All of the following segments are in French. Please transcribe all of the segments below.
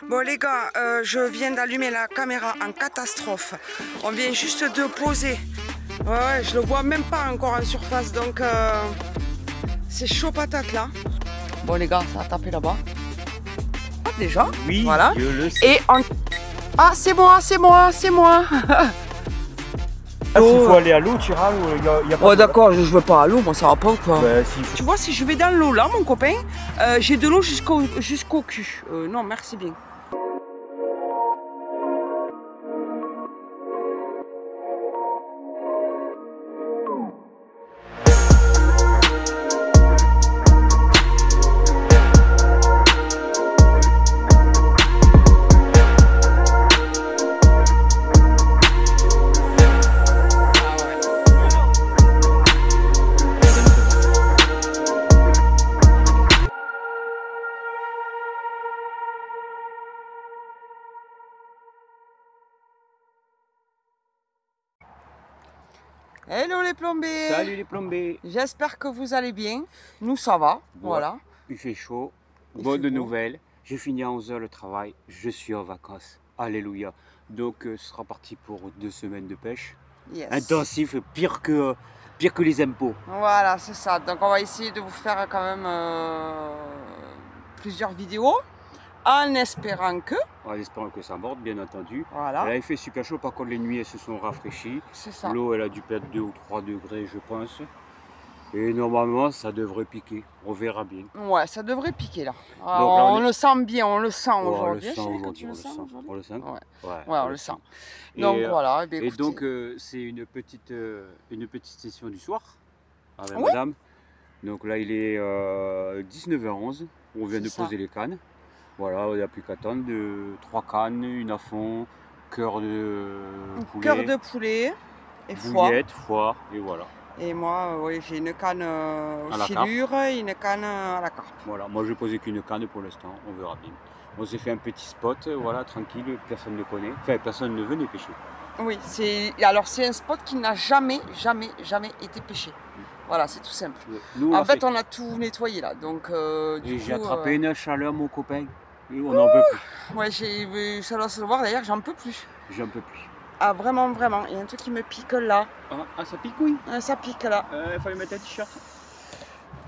Bon les gars, je viens d'allumer la caméra en catastrophe. On vient juste de poser. Ouais, je le vois même pas encore en surface, donc c'est chaud patate là. Bon les gars, ça a tapé là-bas. Déjà, oui, voilà. Je le sais. Et on... Ah, c'est moi, c'est moi, c'est moi. S'il faut aller à l'eau, tu iras à l'eau. Y a pas oh d'accord, je veux pas à l'eau, moi ça va pas ou quoi. Bah, Tu vois, si je vais dans l'eau là, mon copain, j'ai de l'eau jusqu'au cul. Non, merci bien. Hello les plombés. Salut les plombés. J'espère que vous allez bien. Nous ça va, voilà. Il fait chaud, bonne nouvelle. J'ai fini à 11 h le travail, je suis en vacances. Alléluia. Donc ce sera parti pour 2 semaines de pêche. Yes. Intensif, pire que les impôts. Voilà, c'est ça. Donc on va essayer de vous faire quand même plusieurs vidéos. En espérant que... En espérant que ça morde, bien entendu. Voilà. Elle avait fait super chaud, par contre les nuits elles se sont rafraîchies. C'est ça. L'eau elle a dû perdre 2 ou 3 degrés je pense. Et normalement ça devrait piquer, on verra bien. Ouais, ça devrait piquer là. Donc, là on le sent bien, on le sent aujourd'hui. On le sent. Ouais, on le sent. Donc voilà. Et donc c'est une petite session du soir avec oui. madame. Donc là il est 19h11, on vient de poser les cannes. Voilà, il n'y a plus qu'à attendre 3 cannes, une à fond, cœur de poulet. Cœur de poulet et bouillette, foie, et voilà. Et moi, oui, j'ai une canne au silure et une canne à la carpe. Voilà, moi je vais poser qu'une canne pour l'instant, on verra bien. On s'est fait un petit spot, voilà, tranquille, personne ne connaît, enfin personne ne venait pêcher. Oui, c'est un spot qui n'a jamais été pêché. Voilà, c'est tout simple. Nous, en fait, on a tout nettoyé là, donc j'ai attrapé une chaleur, mon copain, et on n'en peut plus. Ouais, ça doit se voir d'ailleurs, j'en peux plus. J'en peux plus. Ah vraiment, vraiment, il y a un truc qui me pique là. Ah ça pique, oui. Ça pique là. Il fallait mettre un t-shirt.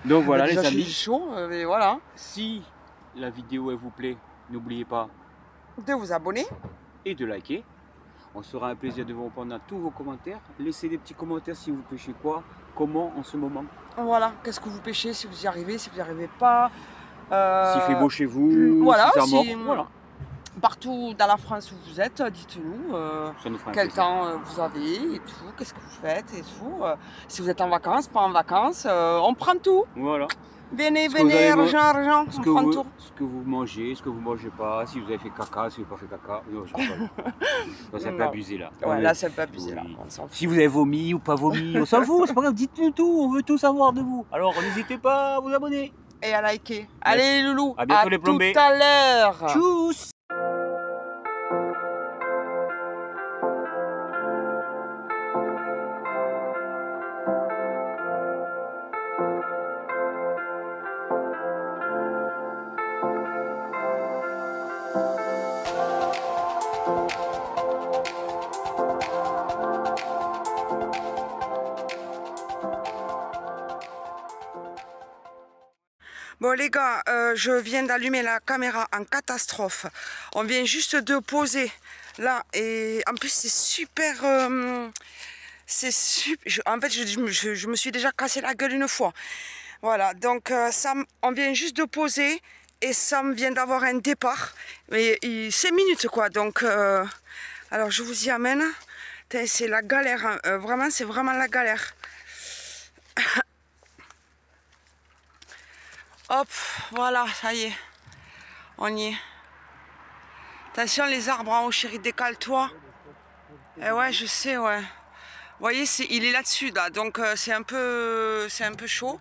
Donc voilà les amis. Chaud, mais voilà. Si la vidéo elle vous plaît, n'oubliez pas de vous abonner et de liker. On sera un plaisir de vous répondre à tous vos commentaires. Laissez des petits commentaires si vous pêchez quoi, comment en ce moment. Voilà, qu'est-ce que vous pêchez, si vous y arrivez, si vous n'y arrivez pas. S'il fait beau chez vous, voilà, si ça mord, voilà. Partout dans la France où vous êtes, dites-nous quel temps vous avez et tout, qu'est-ce que vous faites et tout. Si vous êtes en vacances, pas en vacances, on prend tout. Voilà. Venez, argent, on prend tout. Ce que vous mangez, ce que vous ne mangez pas, si vous avez fait caca, si vous n'avez pas fait caca. Non, je pas. C'est un peu abusé là. Ouais, là c'est un peu abusé là. Si vous avez vomi ou pas vomi, on s'en fout, c'est pas grave, dites-nous tout, on veut tout savoir de vous. Alors n'hésitez pas à vous abonner. Et à liker. Allez les loulous, à bientôt les plombés. Tout à l'heure. Tchuss. Bon les gars, je viens d'allumer la caméra en catastrophe. On vient juste de poser là et en plus c'est super... en fait je me suis déjà cassé la gueule une fois. Voilà, donc on vient juste de poser et Sam vient d'avoir un départ. Mais 5 minutes quoi, donc... alors je vous y amène. C'est la galère, hein. Vraiment c'est vraiment la galère. Hop, voilà, ça y est, on y est. Attention les arbres en haut, chérie, décale-toi. Eh ouais, je sais, ouais. Vous voyez, il est là-dessus, là, donc c'est un peu chaud.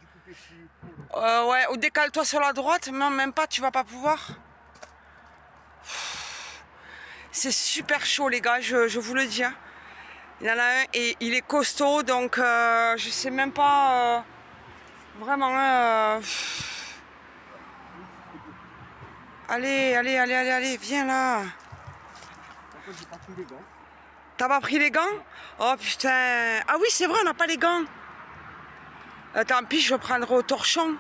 Ouais, ou décale-toi sur la droite, mais même pas, tu vas pas pouvoir. C'est super chaud, les gars, je vous le dis. Hein. Il y en a un et il est costaud, donc je sais même pas vraiment... Allez, allez, allez, allez, allez, viens là. J'ai pas pris les gants. T'as pas pris les gants? Oh putain. Ah oui, c'est vrai, on n'a pas les gants. Tant pis, je vais prendre au torchon.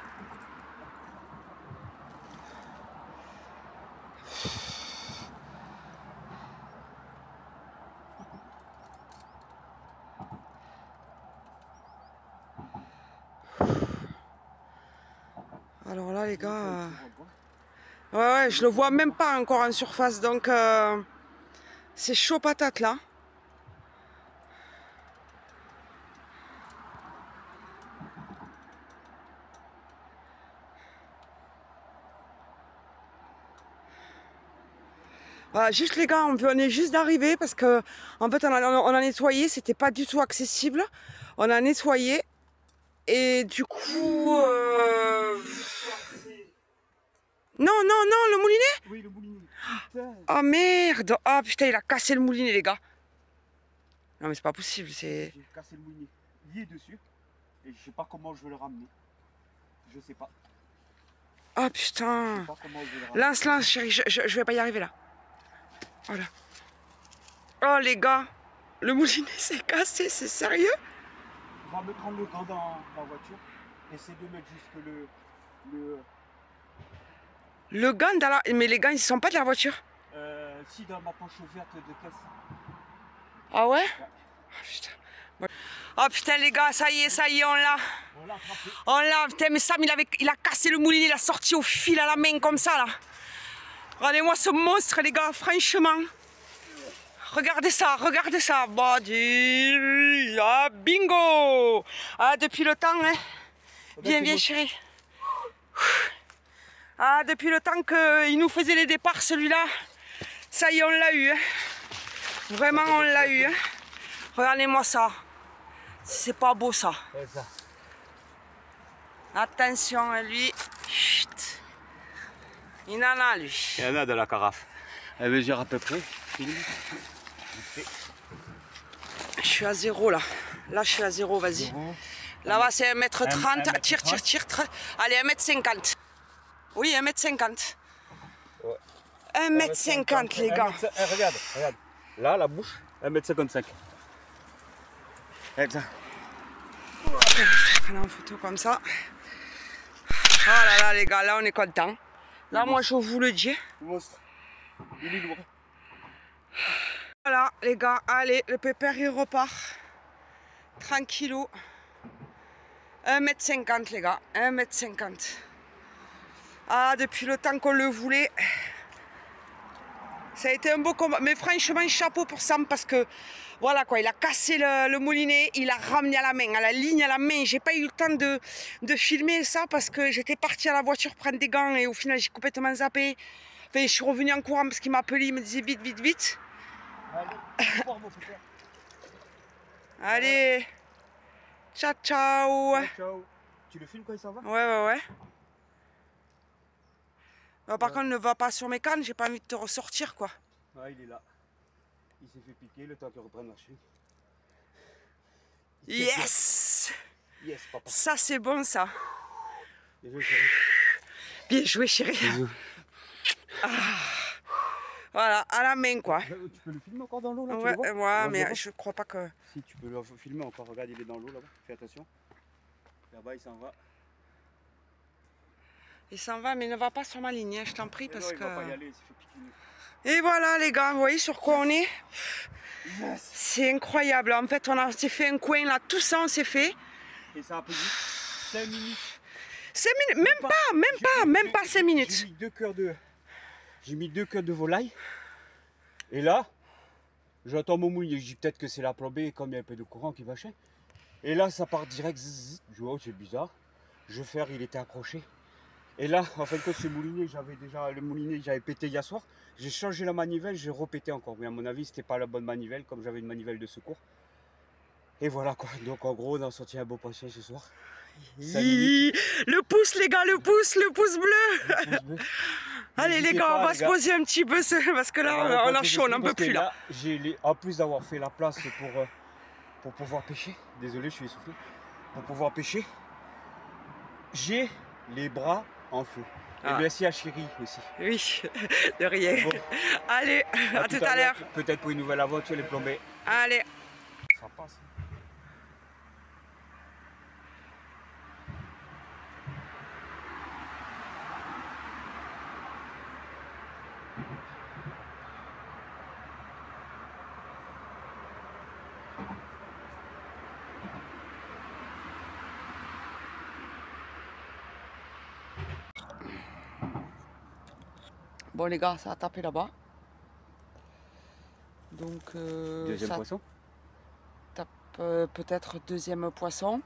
Alors là, les gars... ouais, je le vois même pas encore en surface, donc c'est chaud patate là. Voilà, juste les gars, on venait juste d'arriver parce que en fait on a nettoyé, c'était pas du tout accessible. On a nettoyé et du coup... Non, non, non, le moulinet? Oui, le moulinet. Oh merde! Oh putain, il a cassé le moulinet, les gars. Non mais c'est pas possible, c'est... J'ai cassé le moulinet lié dessus et je sais pas comment je vais le ramener. Je sais pas. Oh putain! Je sais pas comment je vais le ramener. Lance, lance, chérie, je vais pas y arriver là. Voilà. Oh les gars, le moulinet s'est cassé, c'est sérieux? On va me prendre le gant dans la voiture. Essayer de mettre juste Le gant dans la... Mais les gants, ils sont pas de la voiture? si, dans ma poche verte de caisse. Ah ouais? Oh putain. Oh putain les gars, ça y est, on l'a. On l'a attrapé. On l'a, putain, mais Sam, il a cassé le moulinet, il a sorti au fil à la main comme ça là. Regardez-moi ce monstre les gars, franchement. Regardez ça, regardez ça. Bah, ah, bingo. Ah, depuis le temps, hein. Viens, viens chérie. Ah, depuis le temps qu'il nous faisait les départs celui-là. Ça y est, on l'a eu. Hein. Vraiment, on l'a eu. Hein. Regardez-moi ça. C'est pas beau ça. Ça. Attention à lui. Chut. Il en a lui. Il y en a de la carafe. Elle mesure à peu près. Je suis à 0 là. Là je suis à 0, vas-y. Là-bas c'est 1m30. Tire, tire, tire. Allez, 1m50. Oui, 1m50. Ouais. 1m50 les gars. Regarde, regarde. Là, la bouche, 1m55. Regarde ça. Je vais prendre en photo comme ça. Oh là là les gars, là on est content. Là moi je vous le dis. Monstre. Il est lourd. Voilà les gars, allez, le pépère il repart. Tranquillou. 1m50 les gars, 1m50. Ah, depuis le temps qu'on le voulait. Ça a été un beau combat. Mais franchement, chapeau pour Sam parce que voilà quoi, il a cassé le moulinet, il a ramené à la main, à la ligne à la main. J'ai pas eu le temps de filmer ça parce que j'étais partie à la voiture prendre des gants et au final j'ai complètement zappé. Enfin, je suis revenue en courant parce qu'il m'a appelé, il me disait vite, vite, vite. Allez, ciao, ciao. Ciao. Tu le filmes quand il s'en va? Ouais, ouais, ouais. Par contre, ne va pas sur mes cannes, j'ai pas envie de te ressortir quoi. Ah, il est là. Il s'est fait piquer le temps qu'il reprenne marcher. Yes! Yes, papa. Ça, c'est bon ça. Bien joué, chérie. Bien joué, chérie. Ah. Voilà, à la main quoi. Tu peux le filmer encore dans l'eau là? Ouais, tu le vois? ouais, mais je crois pas que. Si, tu peux le filmer encore. Regarde, il est dans l'eau là-bas. Fais attention. Là-bas, il s'en va. Il s'en va, mais ne va pas sur ma ligne, hein, je t'en prie, parce non, il que. va pas y aller, il s'est fait piquer. Et voilà les gars, vous voyez sur quoi on est? Yes. C'est incroyable. En fait, on s'est fait un coin là, tout ça on s'est fait. Et ça a pris 5 minutes. 5 minutes, même pas 5 minutes. J'ai mis 2 cœurs de volaille. Et là, j'entends mon mouille. Je dis peut-être que c'est la plombée, comme il y a un peu de courant qui va chier. Et là, ça part direct. Zzz. Je vois, oh, c'est bizarre. Je vais faire, il était accroché. Et là, en fait, ce moulinet, le moulinet, j'avais pété hier soir. J'ai changé la manivelle, j'ai repété encore. Mais à mon avis, c'était pas la bonne manivelle, comme j'avais une manivelle de secours. Et voilà quoi. Donc en gros, on a sorti un beau poisson ce soir. Le pouce les gars, le pouce bleu. Allez les gars, on va se poser un petit peu parce que là on a chaud, on n'en peut plus là. En plus d'avoir fait la place pour pouvoir pêcher, désolé je suis essoufflé, pour pouvoir pêcher, j'ai les bras en feu. Ah. merci à Chérie aussi. Oui, de rien. Bon, Allez, à tout à l'heure. Peut-être pour une nouvelle aventure, les plombés. Allez. Ça passe. Bon les gars, ça a tapé là-bas. Donc Deuxième ça poisson. tape peut-être deuxième poisson.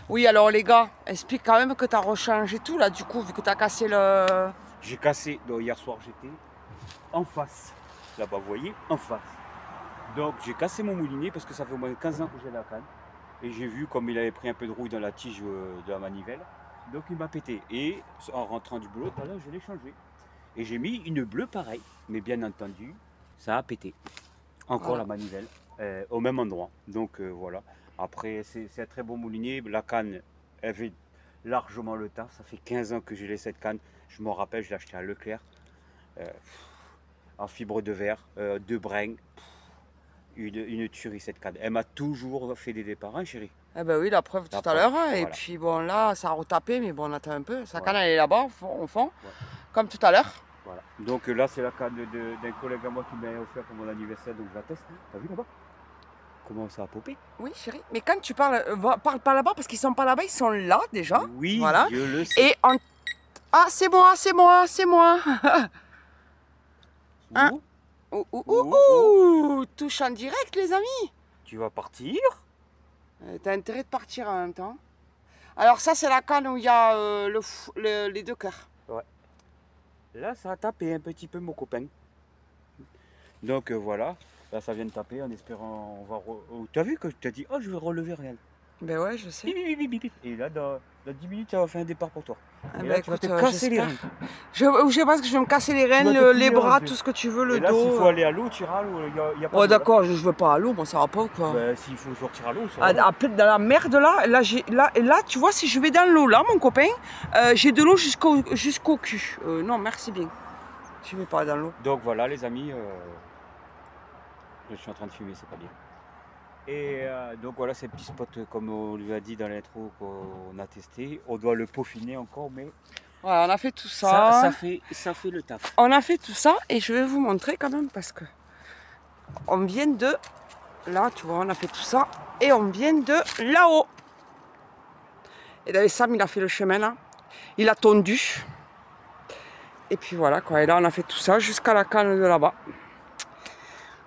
Oui alors les gars, explique quand même que tu as rechangé tout là du coup, vu que tu as cassé le... J'ai cassé, donc hier soir j'étais en face. Là-bas, vous voyez, en face. Donc j'ai cassé mon moulinier parce que ça fait au moins 15 ans que j'ai la canne. Et j'ai vu comme il avait pris un peu de rouille dans la tige de la manivelle. Donc il m'a pété. Et en rentrant du boulot, tout à l'heure, je l'ai changé. Et j'ai mis une bleue pareille. Mais bien entendu, ça a pété. Encore Voilà. la manivelle, au même endroit. Donc voilà. Après, c'est un très bon moulinier. La canne, elle fait largement le taf. Ça fait 15 ans que j'ai cette canne. Je m'en rappelle, je l'ai acheté à Leclerc. En fibre de verre, 2 brins. Une tuerie cette canne. Elle m'a toujours fait des départs, hein, chérie. Eh ben oui, la preuve La tout à preuve, l'heure. Et voilà. puis bon là, ça a retapé, mais bon on attend un peu. Sa Voilà. canne elle est là-bas au fond, Ouais. comme tout à l'heure. Voilà. Donc là, c'est la canne d'un collègue à moi qui m'a offert pour mon anniversaire, donc je la teste. T'as vu là-bas? Comment ça a popé? Oui chérie, mais quand tu parles, parle pas là-bas parce qu'ils sont pas là-bas, ils sont là déjà. Oui, Voilà. je le sais. Et en... Ah c'est moi, c'est moi, c'est moi. Hein? Ouh, Ouh, ouh, ouh, ouh, ouh. Touche en direct les amis. tu vas partir? T'as intérêt de partir en même temps. Alors ça c'est la canne où il y a les deux cœurs. Ouais. Là, ça a tapé un petit peu mon copain. Donc voilà. Là, ça vient de taper en espérant. Tu as vu que je t'ai dit, oh, je vais relever rien. Ben ouais, je sais. Et là, dans 10 minutes, ça va faire un départ pour toi. Ah Et ben là, tu vas écoute, te casser les j'espère. reins. Je pense que je vais me casser les reins, vas te les plier en bras, deux. tout ce que tu veux, le Et là, s'il faut dos. aller à l'eau, tu iras à l'eau. Il y a pas Oh d'eau, là. d'accord, je veux pas à l'eau, moi ça va pas ou quoi. Ben, s'il faut sortir à l'eau, on sort à l'eau. Après, dans la merde là, tu vois, si je vais dans l'eau là, mon copain, j'ai de l'eau jusqu'au cul. Non, merci bien. Je vais pas dans l'eau. Donc voilà, les amis. Je suis en train de fumer, c'est pas bien. Et donc voilà, ces petits spots, comme on lui a dit dans l'intro qu'on a testé. On doit le peaufiner encore, mais Voilà, on a fait tout ça. ça fait le taf. On a fait tout ça et je vais vous montrer quand même parce que on vient de là, tu vois, on a fait tout ça et on vient de là-haut. Et d'ailleurs Sam, il a fait le chemin là, il a tondu. Et puis voilà quoi, et là on a fait tout ça jusqu'à la canne de là-bas.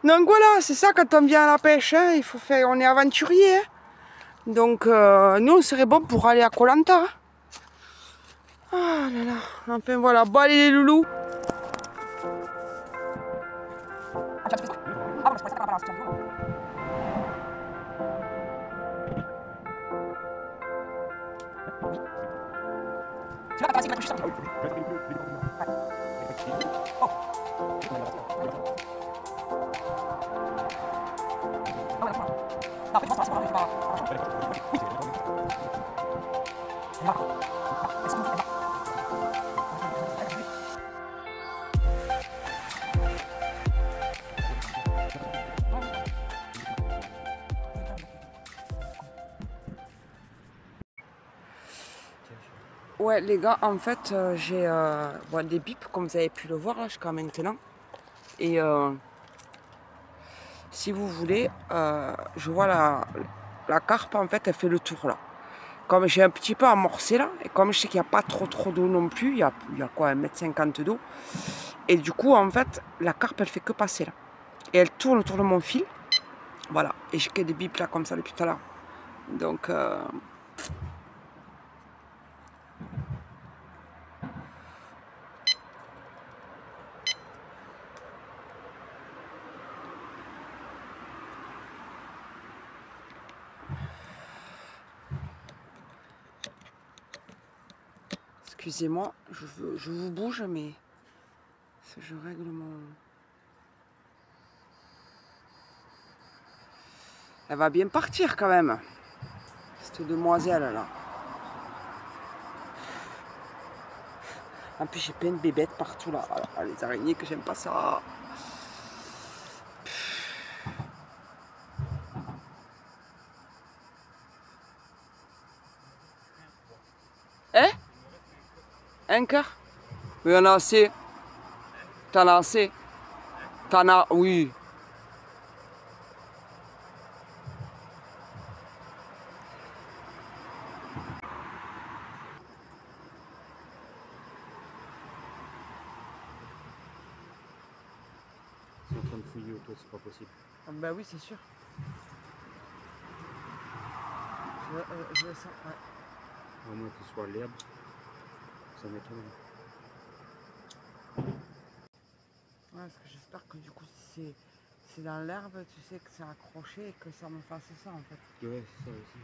Donc voilà, c'est ça quand on vient à la pêche, hein, il faut faire, on est aventurier. Hein. Donc nous on serait bon pour aller à Koh Lanta. Hein. Ah là là, enfin voilà, bon allez les loulous. Ouais les gars, en fait j'ai bon, des bips comme vous avez pu le voir là jusqu'à maintenant. Et si vous voulez, je vois la carpe en fait elle fait le tour là. Comme j'ai un petit peu amorcé là, et comme je sais qu'il n'y a pas trop d'eau non plus, il y a quoi, 1,50 m d'eau. Et du coup en fait la carpe elle fait que passer là. Et elle tourne autour de mon fil. Voilà, et j'ai que des bips là comme ça depuis tout à l'heure. Donc excusez-moi, je vous bouge, mais je règle mon... Elle va bien partir quand même, cette demoiselle là. En plus, j'ai plein de bébêtes partout là. Ah, les araignées que j'aime pas ça. Hein? Un cœur? Oui, on a assez. T'en as assez. T'en as, oui. Ils sont en train de fouiller autour, c'est pas possible. Ah, bah oui, c'est sûr. Je le sens, ouais. À moins que ce soit l'herbe, ça m'étonne. Ouais, parce que j'espère que du coup, si c'est dans l'herbe, tu sais que c'est accroché et que ça me fasse ça en fait. Ouais, c'est ça aussi.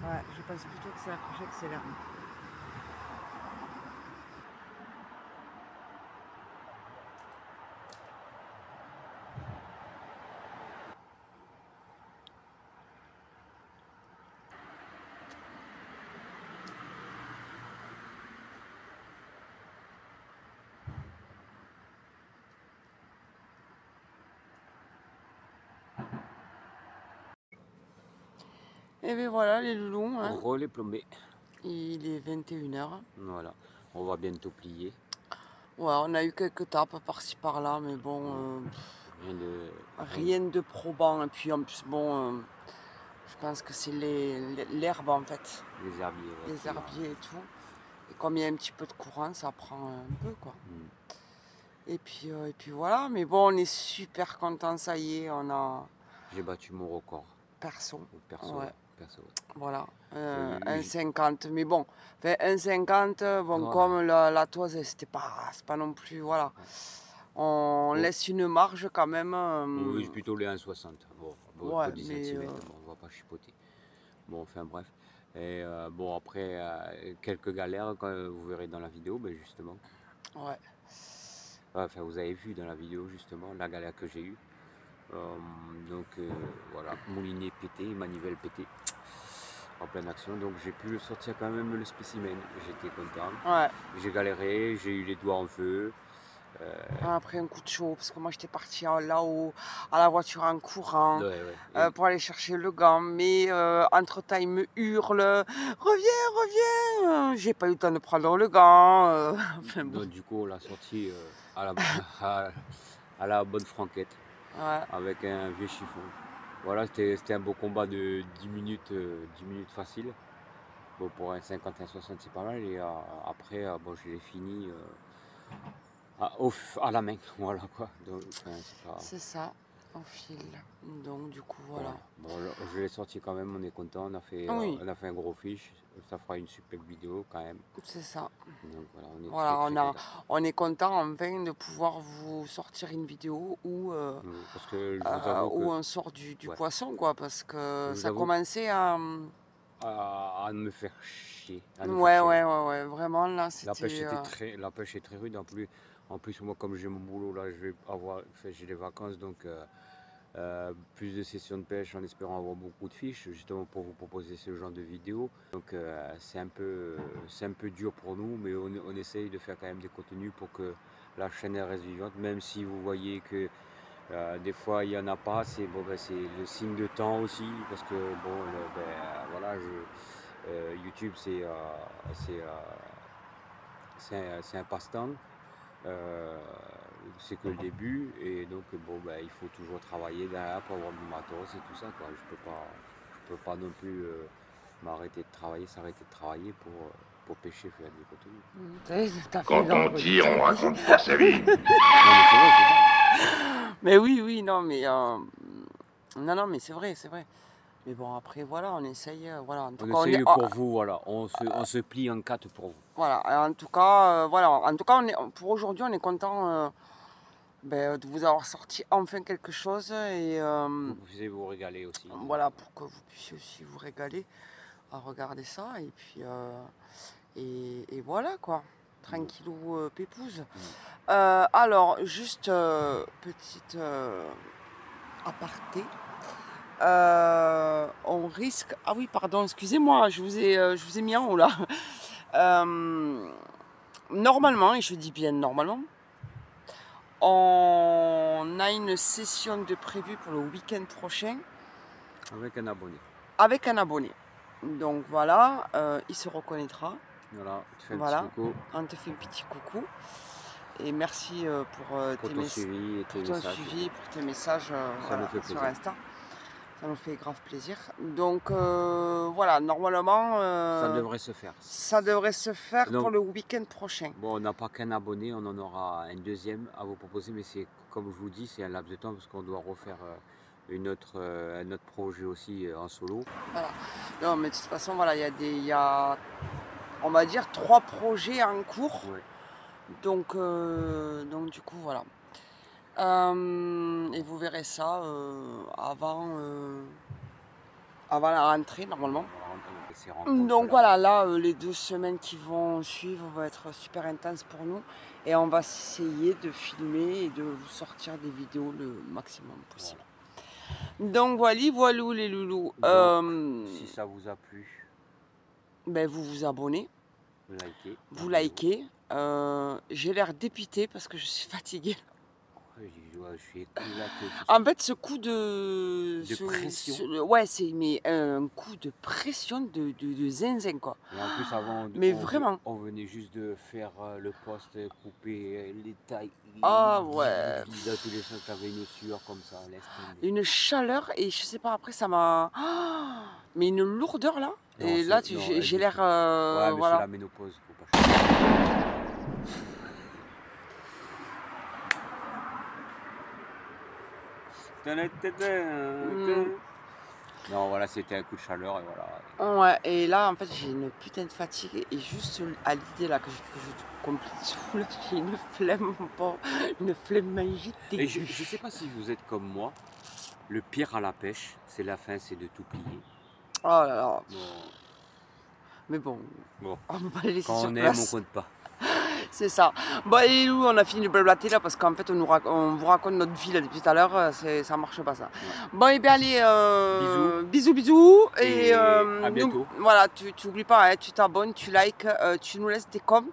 Ouais, je pense plutôt que c'est accroché que c'est l'herbe. Et bien voilà les loulous, hein. Relais plombé. Il est 21h. Voilà, on va bientôt plier. Ouais, on a eu quelques tapes par-ci par-là, mais bon, Rien de. rien de probant. Et puis en plus, bon, je pense que c'est l'herbe en fait, Les herbiers. Ouais, les herbiers et tout. Et comme il y a un petit peu de courant, ça prend un peu quoi. Et puis voilà, mais bon, on est super contents, ça y est, on a J'ai battu mon record. perso. Perso, Ouais. perso. Voilà, Oui, 1,50, mais bon, enfin, 1,50, bon, Oh. comme la toise, c'est pas non plus, voilà. On laisse une marge quand même. Oui, plutôt les 1,60. Bon, Ouais, pour 10 mais cm, bon, on va pas chipoter. Bon, enfin bref. Et bon, après, quelques galères, quand vous verrez dans la vidéo, ben, justement. ouais, Enfin, vous avez vu dans la vidéo, justement, la galère que j'ai eue. Donc, voilà, moulinet pété, manivelle pété, en pleine action. Donc, j'ai pu sortir quand même le spécimen. J'étais content. ouais. J'ai galéré, j'ai eu les doigts en feu. Après un coup de chaud, parce que moi j'étais partie là-haut, à la voiture en courant, Ouais, ouais. pour aller chercher le gant, mais entre-temps il me hurle, reviens, reviens, j'ai pas eu le temps de prendre le gant, enfin bon. Donc, du coup, on l'a sorti à, la, à la bonne franquette, Ouais. avec un vieux chiffon. Voilà, c'était un beau combat de 10 minutes, 10 minutes facile. Bon, pour un 50, un 60, c'est pas mal. Et après, bon, je l'ai fini à la main. Voilà quoi. Donc, enfin, c'est pas. C'est ça, en fil. Donc du coup voilà. Bon, je l'ai sorti quand même, on est content. Oui, On a fait un gros fiche. Ça fera une superbe vidéo quand même. c'est ça. Donc voilà, on est Voilà, très content. on est content enfin de pouvoir vous sortir une vidéo où, Oui, parce que je vous avoue que. où on sort du Ouais. poisson, quoi, parce que Je vous ça avoue commençait à... à me faire chier. À nous Ouais, faire chier. ouais, vraiment là La pêche c'était... la pêche est très rude. En plus, moi, comme j'ai mon boulot là, j'ai des vacances, donc plus de sessions de pêche en espérant avoir beaucoup de fiches, justement pour vous proposer ce genre de vidéos. Donc c'est un peu dur pour nous, mais on essaye de faire quand même des contenus pour que la chaîne reste vivante, même si vous voyez que des fois il n'y en a pas, c'est bon, ben, c'est le signe de temps aussi, parce que bon, voilà, YouTube c'est un passe-temps. C'est que le début et donc bon ben, il faut toujours travailler derrière pour avoir du matos et tout ça quoi. Je peux pas non plus s'arrêter de travailler pour pêcher, faire des contenus. Quand on tire, on raconte pas sa vie. Non mais c'est vrai, c'est ça. Mais oui, non, mais... non, mais c'est vrai, c'est vrai. Mais bon, après, voilà, on essaye, voilà. En tout On cas, essaye pour vous, voilà. On se plie en quatre pour vous. Voilà, en tout cas, voilà. En tout cas, pour aujourd'hui, on est content de vous avoir sorti enfin quelque chose et Vous pouvez vous régaler aussi. voilà, pour que vous puissiez aussi vous régaler à regarder ça et puis et voilà quoi, tranquillou pépouze. Alors juste petite aparté. On risque... Ah oui, pardon, excusez-moi, je vous ai mis en haut là. Normalement, et je dis bien normalement, on a une session de prévue pour le week-end prochain. Avec un abonné. Avec un abonné. Donc voilà, il se reconnaîtra. Voilà, tu fais un Voilà. petit coucou. On te fait un petit coucou. Et merci pour Ton suivi et tes ton messages. suivi, pour tes messages voilà, nous fait sur plaisir. Insta. Ça nous fait grave plaisir. Donc voilà, normalement, Ça devrait se faire. ça devrait se faire Donc, pour le week-end prochain. bon, on n'a pas qu'un abonné, on en aura un deuxième à vous proposer, mais c'est comme je vous dis, c'est un laps de temps parce qu'on doit refaire un autre projet aussi en solo. Voilà. Non, mais de toute façon, voilà, il y a, on va dire, 3 projets en cours. Ouais. Donc du coup, voilà. Et vous verrez ça avant la rentrée, normalement. Donc voilà, là, les 2 semaines qui vont suivre vont être super intenses pour nous. Et on va essayer de filmer et de vous sortir des vidéos le maximum possible. Donc voilà les loulous. Donc, si ça vous a plu, Ben, vous vous abonnez, vous likez. vous likez. J'ai l'air dépité parce que je suis fatiguée. Ouais, je suis éclaté. En fait, ce coup de pression. ouais, c'est mais un coup de pression de zinzin, quoi. Et en plus, avant, Mais vraiment. on venait juste de faire le poste, couper les tailles. Ah ouais. Dans tous les sens, t'avais une sueur comme ça, laisse tomber. Une chaleur et je sais pas, après ça m'a... Ah, mais une lourdeur là. Non, Et là, j'ai l'air... ouais, mais voilà. c'est la ménopause, faut pas changer. Non, voilà, c'était un coup de chaleur et voilà. Ouais, et là, en fait, j'ai une putain de fatigue et juste à l'idée là que je complète tout, là, j'ai une flemme, une flemme magique. Et je sais pas si vous êtes comme moi, le pire à la pêche, c'est la fin, c'est de tout plier. Oh là là. Bon, Mais bon, bon. on va les laisser Quand sur on aime, place. on compte pas. C'est ça. Bon, et nous, on a fini de blablater là parce qu'en fait, on vous raconte notre vie là depuis tout à l'heure. Ça marche pas ça. Ouais. Bon, et bien allez, bisous. Et à bientôt. nous, voilà, tu oublies pas, hein, tu t'abonnes, tu likes, tu nous laisses des coms.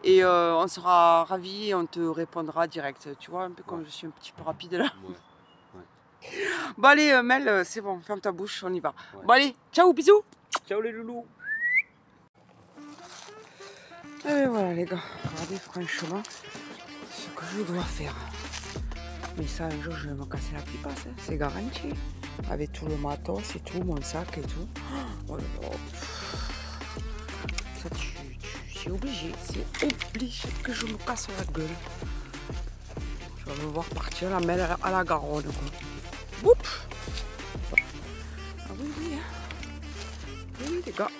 Et on sera ravis et on te répondra direct. Tu vois, un peu comme je suis un petit peu rapide là. Ouais. Bon, allez, Mel, c'est bon, ferme ta bouche, on y va. Ouais. Bon, allez, ciao, bisous. Ciao les loulous. Et voilà les gars, regardez franchement ce que je dois faire. Mais ça, un jour, je vais me casser la pipe, c'est garanti. Avec tout le matos et tout, mon sac et tout. Oh là là. Ça, c'est obligé que je me casse la gueule. Tu vas me voir partir la mêle à la Garonne, quoi. Oups. Ah oui, oui, hein. Oui, les gars.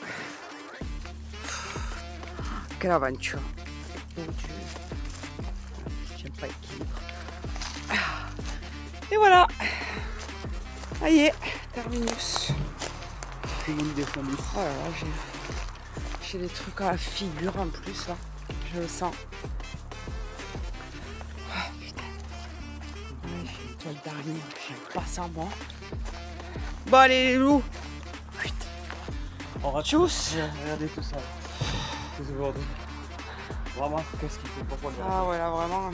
Quelle aventure. Oh Dieu. Je tiens pas équilibre. Et voilà. Ça y est, terminus. Fini des familles. Oh là là, j'ai des trucs à la figure en plus là. Je le sens. Oh, putain. Ouais, j'ai une toile d'araignée. J'aime pas ça moi. Bon allez les loups. Putain. On va Tchuss. Regardez tout ça. Vraiment, qu'est-ce qu'il faut pas. Ah ouais là vraiment.